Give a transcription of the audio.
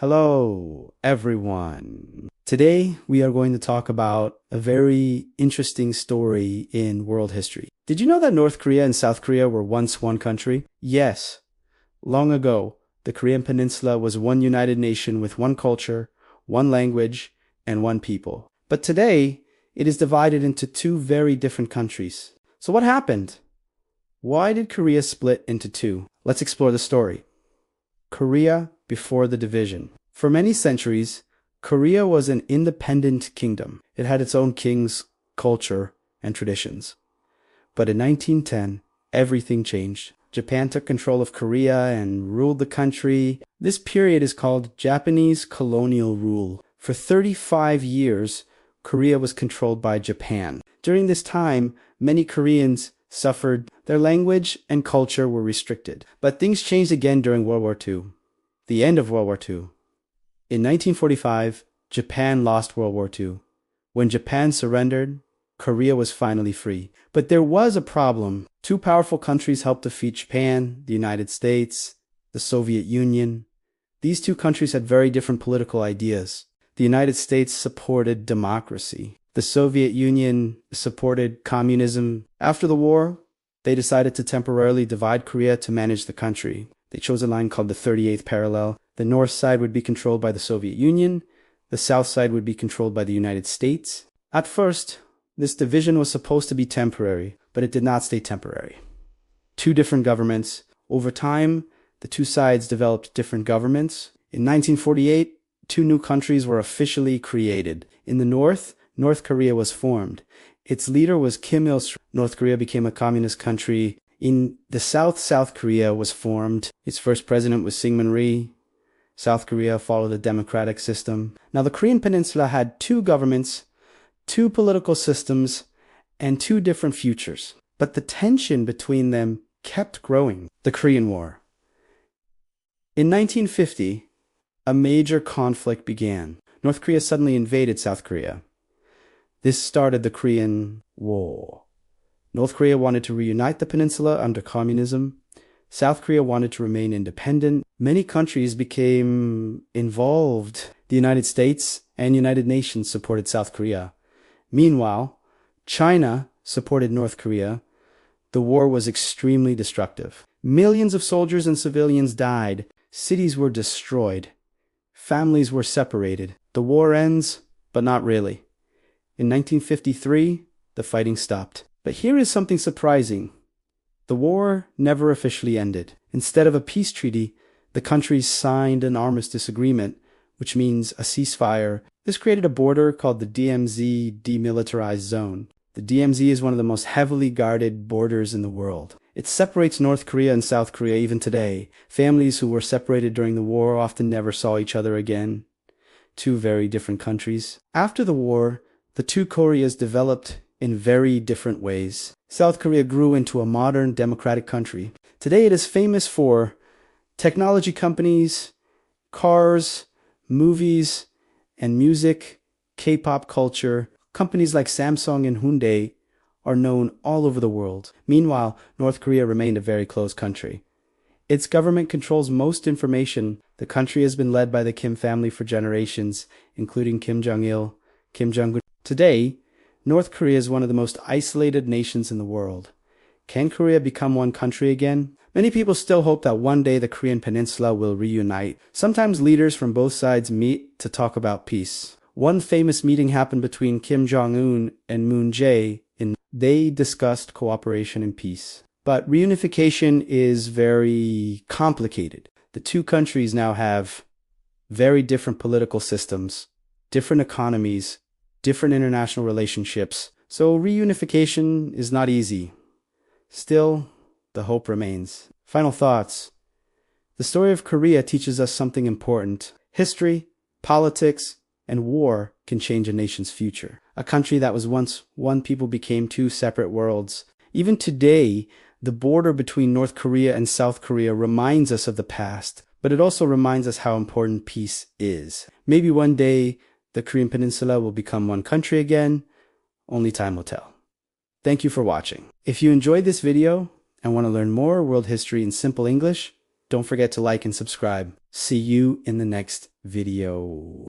Hello, everyone. Today, we are going to talk about a very interesting story in world history. Did you know that North Korea and South Korea were once one country? Yes. Long ago, the Korean Peninsula was one united nation with one culture, one language, and one people. But today, it is divided into two very different countries. So what happened? Why did Korea split into two? Let's explore the story. Korea before the division. For many centuries, Korea was an independent kingdom. It had its own kings, culture, and traditions. But in 1910, everything changed. Japan took control of Korea and ruled the country. This period is called Japanese colonial rule. For 35 years, Korea was controlled by Japan. During this time, many Koreans suffered. Their language and culture were restricted. But things changed again during World War II. The end of World War II. In 1945, Japan lost World War II. When Japan surrendered, Korea was finally free. But there was a problem. Two powerful countries helped defeat Japan, the United States, the Soviet Union. These two countries had very different political ideas. The United States supported democracy. The Soviet Union supported communism. After the war, they decided to temporarily divide Korea to manage the country. They chose a line called the 38th parallel. The north side would be controlled by the Soviet Union. The south side would be controlled by the United States. At first, this division was supposed to be temporary, but it did not stay temporary. Two different governments. Over time, the two sides developed different governments. In 1948, two new countries were officially created. In the north, North Korea was formed. Its leader was Kim Il-sung. North Korea became a communist country. In the south, South Korea was formed. Its first president was Syngman Rhee. South Korea followed a democratic system. Now, the Korean Peninsula had two governments, two political systems, and two different futures. But the tension between them kept growing. The Korean War. In 1950, a major conflict began. North Korea suddenly invaded South Korea. This started the Korean War. North Korea wanted to reunite the peninsula under communism. South Korea wanted to remain independent. Many countries became involved. The United States and United Nations supported South Korea. Meanwhile, China supported North Korea. The war was extremely destructive. Millions of soldiers and civilians died. Cities were destroyed. Families were separated. The war ends, but not really. In 1953, the fighting stopped. But here is something surprising. The war never officially ended. Instead of a peace treaty, the countries signed an armistice agreement, which means a ceasefire. This created a border called the DMZ, Demilitarized Zone. The DMZ is one of the most heavily guarded borders in the world. It separates North Korea and South Korea even today. Families who were separated during the war often never saw each other again. Two very different countries. After the war, the two Koreas developed in very different ways. South Korea grew into a modern democratic country. Today it is famous for technology companies, cars, movies, and music, K-pop culture. Companies like Samsung and Hyundai are known all over the world. Meanwhile, North Korea remained a very closed country. Its government controls most information. The country has been led by the Kim family for generations, including Kim Jong-il, Kim Jong-un. Today, North Korea is one of the most isolated nations in the world. Can Korea become one country again? Many people still hope that one day the Korean Peninsula will reunite. Sometimes leaders from both sides meet to talk about peace. One famous meeting happened between Kim Jong-un and Moon Jae-in. They discussed cooperation and peace. But reunification is very complicated. The two countries now have very different political systems, different economies, different international relationships. So reunification is not easy. Still, the hope remains. Final thoughts. The story of Korea teaches us something important. History, politics, and war can change a nation's future. A country that was once one people became two separate worlds. Even today, the border between North Korea and South Korea reminds us of the past, but it also reminds us how important peace is. Maybe one day, the Korean Peninsula will become one country again. Only time will tell. Thank you for watching. If you enjoyed this video and want to learn more world history in simple English, don't forget to like and subscribe. See you in the next video.